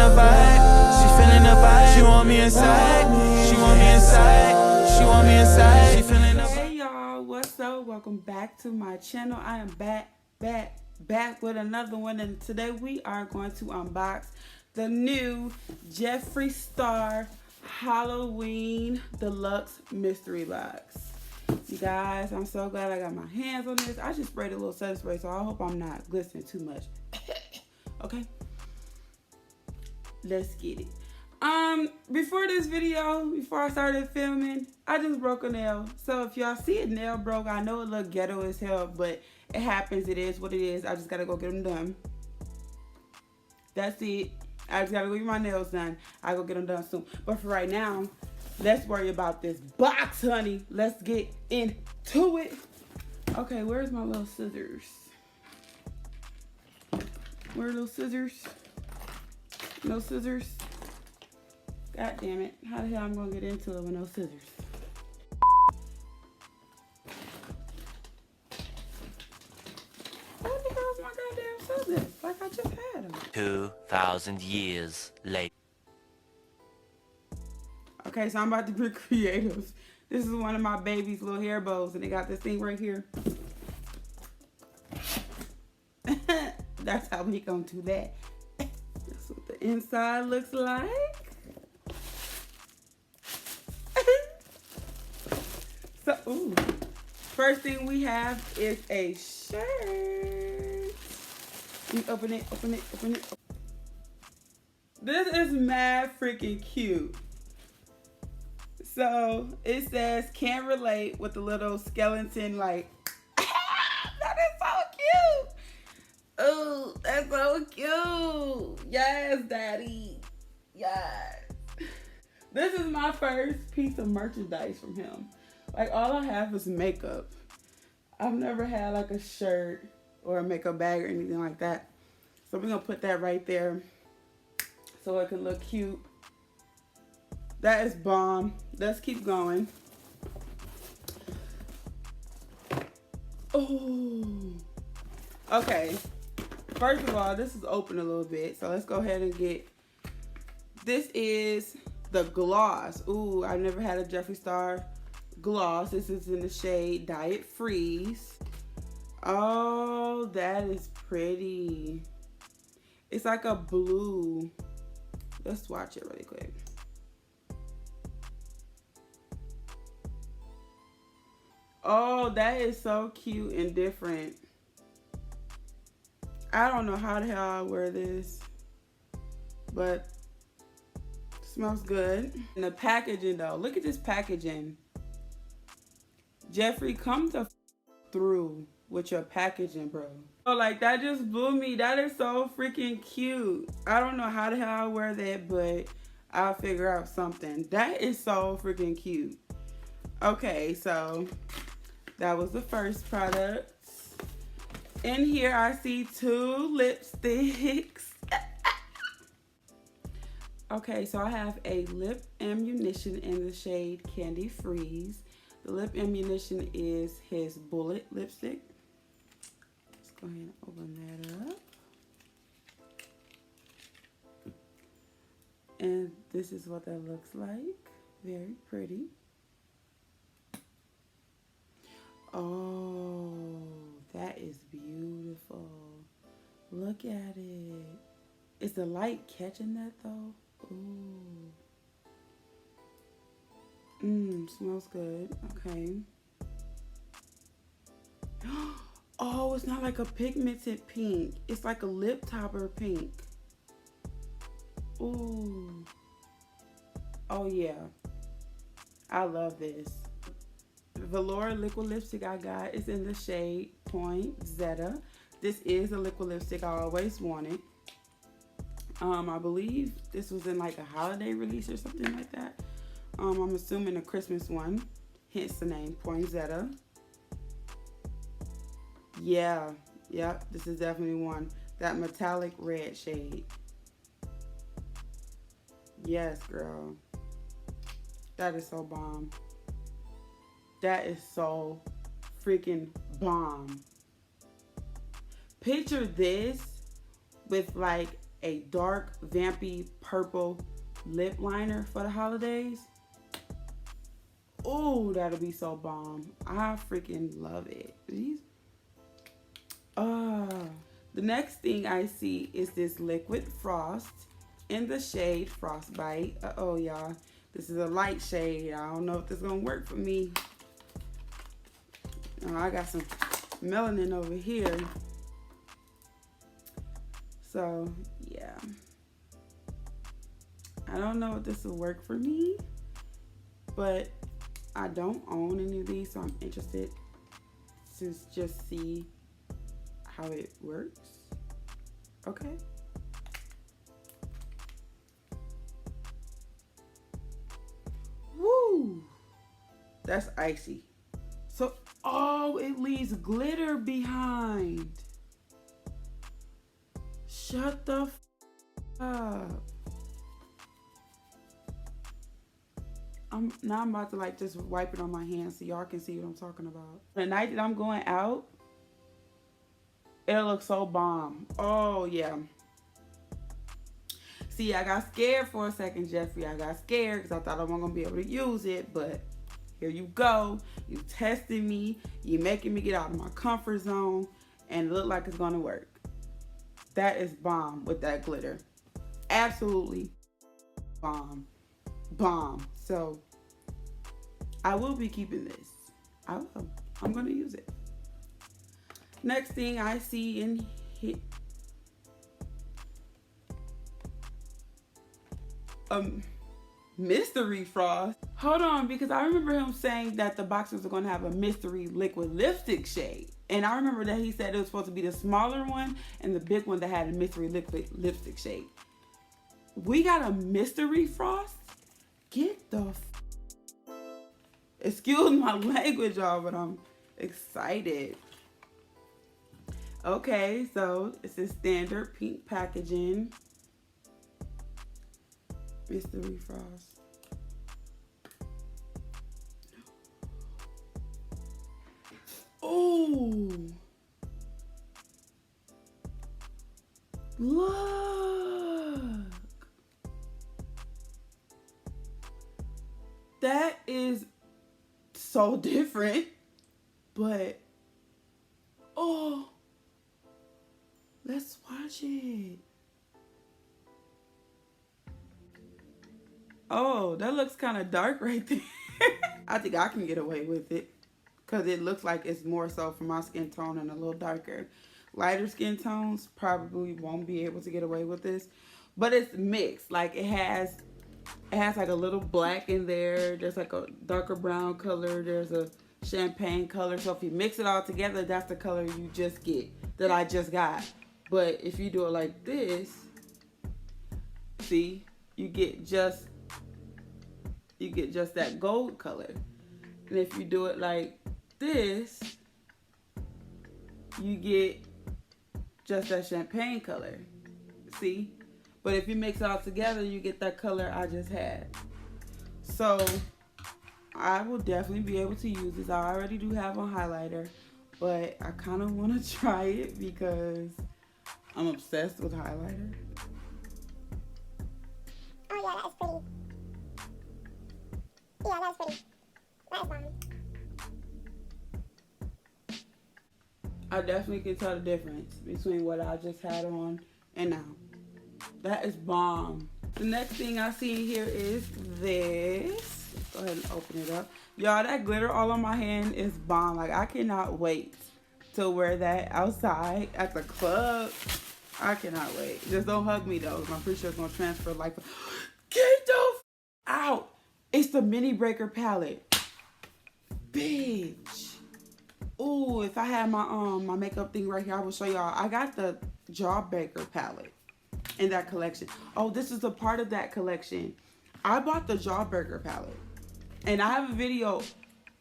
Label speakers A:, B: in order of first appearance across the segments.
A: the vibe. She feeling the vibe. She want me inside. She want me inside. She want me inside. She feeling the vibe.
B: Hey y'all, what's up? Welcome back to my channel. I am back with another one, and today we are going to unbox the new Jeffree Star Halloween Deluxe Mystery Box. You guys, I'm so glad I got my hands on this. I just sprayed a little setting spray, so I hope I'm not glistening too much. Okay, let's get it. Before this video, before I started filming, I just broke a nail. So if y'all see a nail broke, I know it look ghetto as hell, but it happens. It is what it is. I just gotta go get them done. That's it. I just gotta go get my nails done. I'll go get them done soon. But for right now, let's worry about this box, honey. Let's get into it. Okay, where's my little scissors? Where are those scissors? No scissors? God damn it. How the hell I'm gonna get into it with no scissors? What the hell is my goddamn scissors? Like I just had them.
C: 2,000 years later.
B: Okay, so I'm about to be creative. This is one of my baby's little hair bows, and they got this thing right here. That's how we gonna do that. That's what the inside looks like. So, ooh. First thing we have is a shirt. You open it, open it, open it. This is mad freaking cute. So it says, can't relate with the little skeleton, like, that is so cute. Oh, that's so cute. Yes, daddy. Yes. This is my first piece of merchandise from him. Like, all I have is makeup. I've never had like a shirt or a makeup bag or anything like that. So we're gonna put that right there so it can look cute. That is bomb. Let's keep going. Oh. Okay. First of all, this is open a little bit. So let's go ahead and get, this is the gloss. Ooh, I've never had a Jeffree Star gloss. This is in the shade Diet Freeze. Oh, that is pretty. It's like a blue. Let's swatch it really quick. Oh, that is so cute and different. I don't know how the hell I wear this, but it smells good. And the packaging though, look at this packaging. Jeffree, come through with your packaging, bro. Oh, like that just blew me. That is so freaking cute. I don't know how the hell I wear that, but I'll figure out something. That is so freaking cute. Okay, so that was the first product. In here, I see 2 lipsticks. Okay, so I have a lip ammunition in the shade Candy Freeze. The lip ammunition is his Bullet lipstick. Let's go ahead and open that up. And this is what that looks like. Very pretty. Oh, that is beautiful. Look at it. Is the light catching that though? Ooh. Smells good. Okay. Oh, it's not like a pigmented pink. It's like a lip topper pink. Ooh. Oh yeah. I love this. The velour liquid lipstick I got is in the shade Point Zeta. This is a liquid lipstick I always wanted. I believe this was in like a holiday release or something like that. I'm assuming a Christmas one, hence the name Point Zeta. Yeah, this is definitely one. That metallic red shade. Yes, girl. That is so bomb. That is so freaking bomb. Picture this with like a dark, vampy purple lip liner for the holidays. Oh, that'll be so bomb. I freaking love it. These. The next thing I see is this liquid frost in the shade Frostbite. Uh-oh, y'all. This is a light shade. I don't know if this is gonna work for me. I got some melanin over here. So, yeah. I don't know if this will work for me, but I don't own any of these, so I'm interested to just see how it works. Okay. Woo! That's icy. So, oh, it leaves glitter behind. Shut the f up. Now I'm about to like just wipe it on my hands so y'all can see what I'm talking about. The night that I'm going out, it'll look so bomb. Oh yeah. See, I got scared for a second, Jeffree. I got scared because I thought I wasn't gonna be able to use it, but here you go. You testing me. You making me get out of my comfort zone, and it look like it's gonna work. That is bomb with that glitter. Absolutely bomb. Bomb. So I will be keeping this. I will. I'm gonna use it. Next thing I see in here, mystery frost. Hold on, because I remember him saying that the boxes are gonna have a mystery liquid lipstick shade. And I remember that he said it was supposed to be the smaller one and the big one that had a mystery liquid lipstick shade. We got a mystery frost? Get the excuse my language, y'all, but I'm excited. Okay, so it's a standard pink packaging. Mystery frost. Oh, look. That is so different, but oh, let's watch it. Oh, that looks kind of dark right there. I think I can get away with it because it looks like it's more so for my skin tone and a little darker. Lighter skin tones probably won't be able to get away with this, but it's mixed. Like it has like a little black in there. There's like a darker brown color. There's a champagne color. So if you mix it all together, that's the color you just get, that I just got. But if you do it like this, see, you get just that gold color. And if you do it like this, you get just that champagne color. See? But if you mix it all together, you get that color I just had. So I will definitely be able to use this. I already do have a highlighter, but I kind of want to try it because I'm obsessed with highlighter.
D: Oh yeah, that is pretty. Yeah, that is pretty. That is bomb.
B: I definitely can tell the difference between what I just had on and now. That is bomb. The next thing I see here is this. Let's go ahead and open it up. Y'all, that glitter all on my hand is bomb. Like, I cannot wait to wear that outside at the club. I cannot wait. Just don't hug me though. I'm pretty sure it's gonna transfer like, get the f out. It's the Mini Breaker palette. Bitch. Ooh, if I had my my makeup thing right here, I will show y'all. I got the Jawbreaker palette in that collection. Oh, this is a part of that collection. I bought the Jawbreaker palette, and I have a video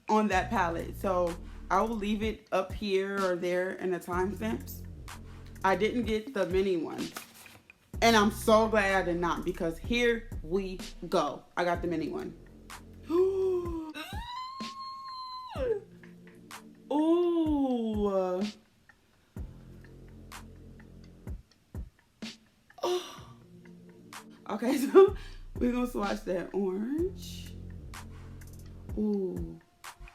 B: on that palette, so I will leave it up here or there in the timestamps. I didn't get the mini one, and I'm so glad I did not, because here we go. I got the mini one. Ooh. Oh. Okay, so we're gonna swatch that orange. Ooh,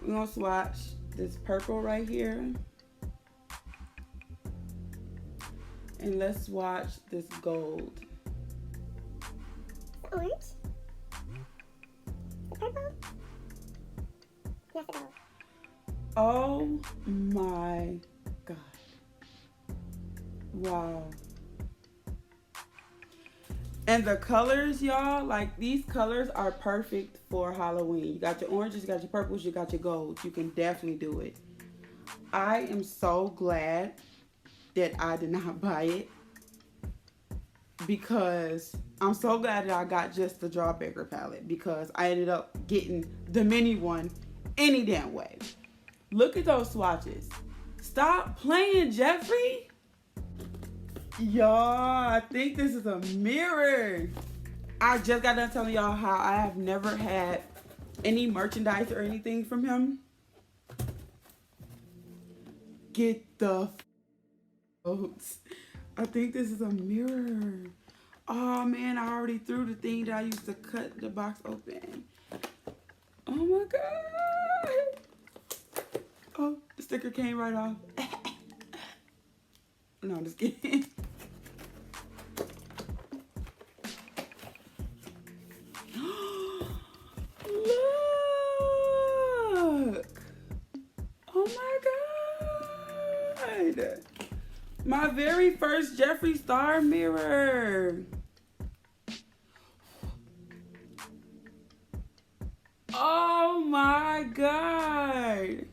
B: we're gonna swatch this purple right here. And let's swatch this gold.
D: The orange. The purple. Yes, the gold.
B: Oh my God. Wow. And the colors, y'all, like these colors are perfect for Halloween. You got your oranges, you got your purples, you got your golds. You can definitely do it. I am so glad that I did not buy it, because I'm so glad that I got just the Jawbreaker palette, because I ended up getting the mini one any damn way. Look at those swatches. Stop playing, Jeffree. Y'all, I think this is a mirror. I just got done telling y'all how I have never had any merchandise or anything from him. Get the folks. I think this is a mirror. Oh man, I already threw the thing that I used to cut the box open. Oh my God. Oh, the sticker came right off. No, I'm just kidding. Look. Oh my God. My very first Jeffree Star mirror. Oh my God.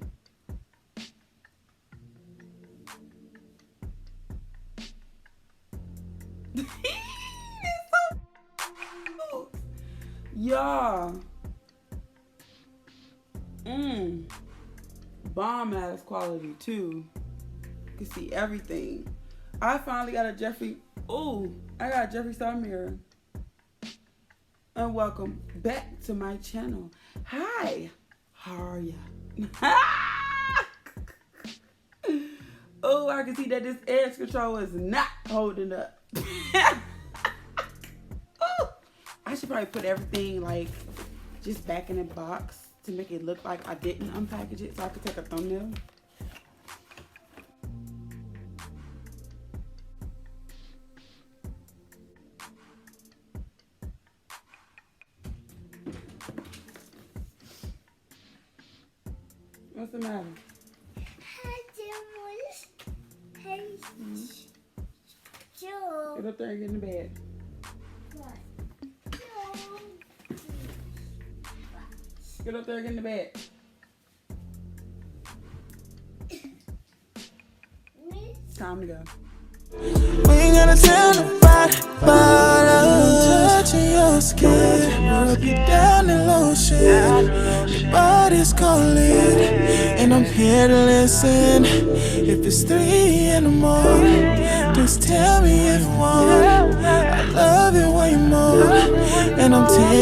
B: Y'all. Bomb ass quality too. You can see everything. I finally got a Jeffree. Ooh, I got a Jeffree Star mirror. And welcome back to my channel. Hi, how are ya? Oh, I can see that this edge control is not holding up. Oh, I should probably put everything like just back in the box to make it look like I didn't unpackage it, so I could take a thumbnail. What's the matter? Get up there and get in the bed. Get up there and get in the bed. Time to go.
A: We ain't gonna tell nobody about us. Touching your skin, rub you down in lotion. Your body's calling, and I'm here to listen. If it's 3 in the morning, just tell me if you want. I love it way more, and I'm taking